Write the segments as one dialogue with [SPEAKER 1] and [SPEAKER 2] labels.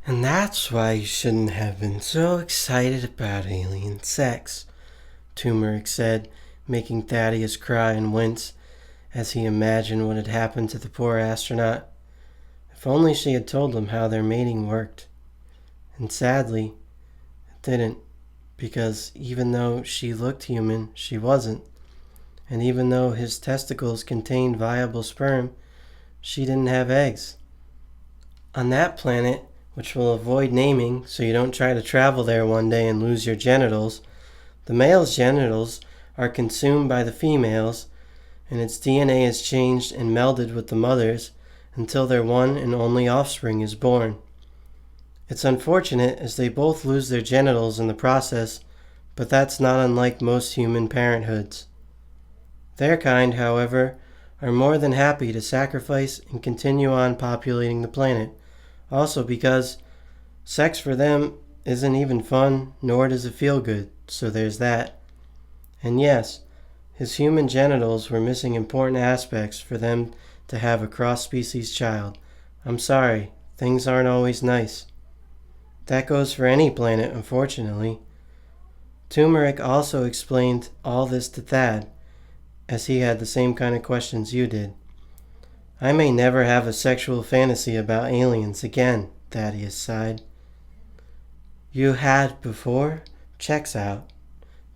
[SPEAKER 1] And that's why you shouldn't have been so excited about alien sex, Turmeric said, making Thaddeus cry and wince as he imagined what had happened to the poor astronaut. If only she had told him how their mating worked. And sadly, it didn't, because even though she looked human, she wasn't. And even though his testicles contained viable sperm, she didn't have eggs. On that planet, which we'll avoid naming so you don't try to travel there one day and lose your genitals, the male's genitals are consumed by the female's, and its DNA is changed and melded with the mother's until their one and only offspring is born. It's unfortunate as they both lose their genitals in the process, but that's not unlike most human parenthoods. Their kind, however, are more than happy to sacrifice and continue on populating the planet. Also because sex for them isn't even fun, nor does it feel good, so there's that. And yes, his human genitals were missing important aspects for them to have a cross-species child. I'm sorry, things aren't always nice. That goes for any planet, unfortunately. Turmeric also explained all this to Thad, as he had the same kind of questions you did. I may never have a sexual fantasy about aliens again, Thaddeus sighed. You had before? Checks out,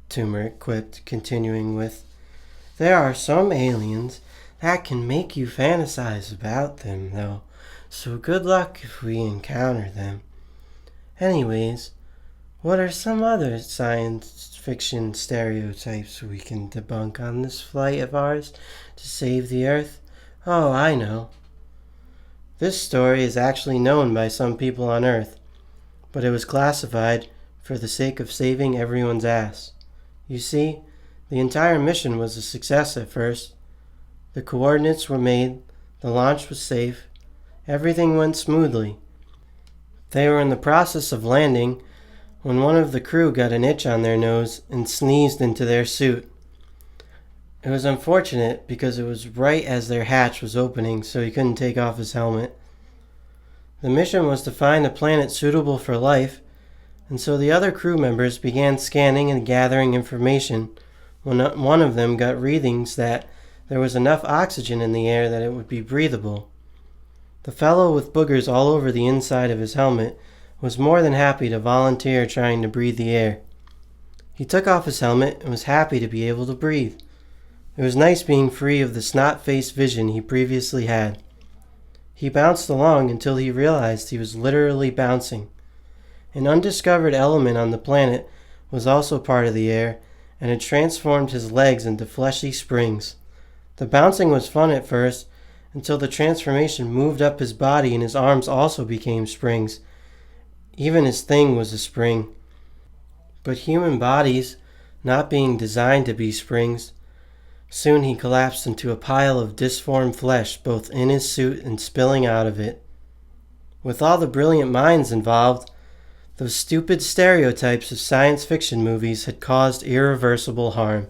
[SPEAKER 1] Turmeric quipped, continuing with, there are some aliens that can make you fantasize about them, though, so good luck if we encounter them. Anyways, what are some other science fiction stereotypes we can debunk on this flight of ours to save the Earth? Oh, I know. This story is actually known by some people on Earth, but it was classified for the sake of saving everyone's ass. You see, the entire mission was a success at first. The coordinates were made, the launch was safe, everything went smoothly. They were in the process of landing when one of the crew got an itch on their nose and sneezed into their suit. It was unfortunate because it was right as their hatch was opening, so he couldn't take off his helmet. The mission was to find a planet suitable for life, and so the other crew members began scanning and gathering information when one of them got readings that there was enough oxygen in the air that it would be breathable. The fellow with boogers all over the inside of his helmet was more than happy to volunteer trying to breathe the air. He took off his helmet and was happy to be able to breathe. It was nice being free of the snot-faced vision he previously had. He bounced along until he realized he was literally bouncing. An undiscovered element on the planet was also part of the air, and it transformed his legs into fleshy springs. The bouncing was fun at first, until the transformation moved up his body and his arms also became springs. Even his thing was a spring. But human bodies, not being designed to be springs, soon he collapsed into a pile of disformed flesh both in his suit and spilling out of it. With all the brilliant minds involved, those stupid stereotypes of science fiction movies had caused irreversible harm.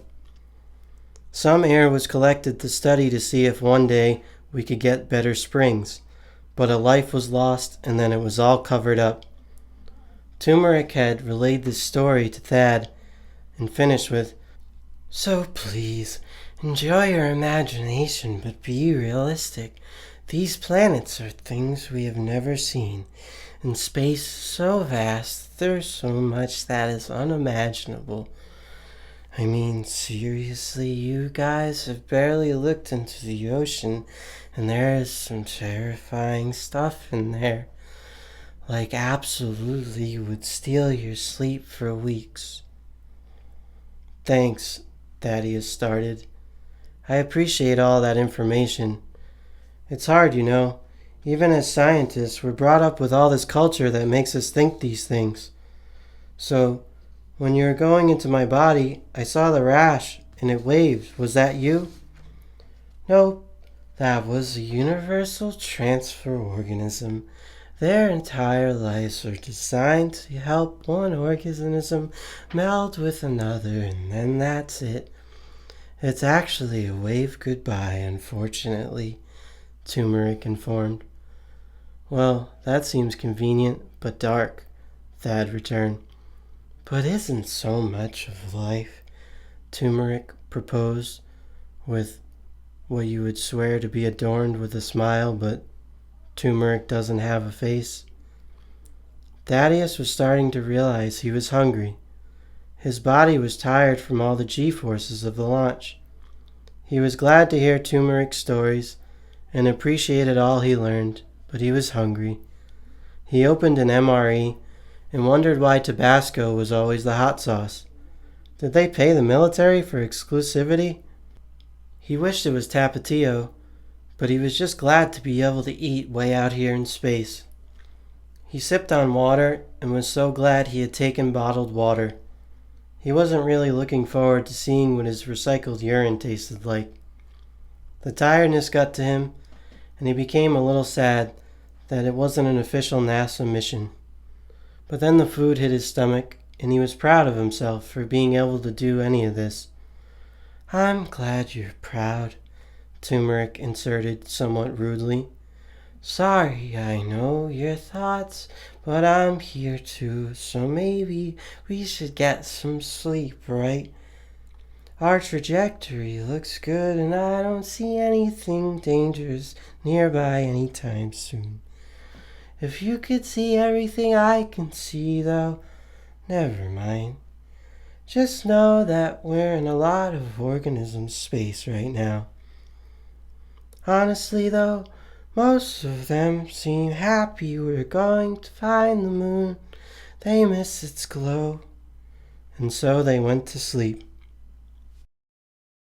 [SPEAKER 1] Some air was collected to study to see if one day we could get better springs, but a life was lost and then it was all covered up. Turmeric had relayed this story to Thad and finished with, so please, enjoy your imagination, but be realistic. These planets are things we have never seen, and space is so vast, there's so much that is unimaginable. I mean, seriously, you guys have barely looked into the ocean, and there is some terrifying stuff in there. Like absolutely would steal your sleep for weeks. Thanks, Thaddeus started. I appreciate all that information. It's hard, you know. Even as scientists, we're brought up with all this culture that makes us think these things. So, when you were going into my body, I saw the rash, and it waved. Was that you? Nope. That was a universal transfer organism. Their entire lives are designed to help one organism meld with another, and then that's it. It's actually a wave goodbye, unfortunately, Turmeric informed. Well, that seems convenient, but dark, Thad returned. But isn't so much of life, Turmeric proposed, with what you would swear to be adorned with a smile, but Turmeric doesn't have a face. Thaddeus was starting to realize he was hungry. His body was tired from all the G-forces of the launch. He was glad to hear Turmeric's stories and appreciated all he learned, but he was hungry. He opened an MRE and wondered why Tabasco was always the hot sauce. Did they pay the military for exclusivity? He wished it was Tapatio, but he was just glad to be able to eat way out here in space. He sipped on water and was so glad he had taken bottled water. He wasn't really looking forward to seeing what his recycled urine tasted like. The tiredness got to him, and he became a little sad that it wasn't an official NASA mission. But then the food hit his stomach, and he was proud of himself for being able to do any of this. I'm glad you're proud, Turmeric inserted somewhat rudely. Sorry, I know your thoughts, but I'm here too, so maybe we should get some sleep, right? Our trajectory looks good, and I don't see anything dangerous nearby anytime soon. If you could see everything I can see, though, never mind. Just know that we're in a lot of organism space right now. Honestly, though, most of them seem happy we're going to find the moon. They miss its glow. And so they went to sleep.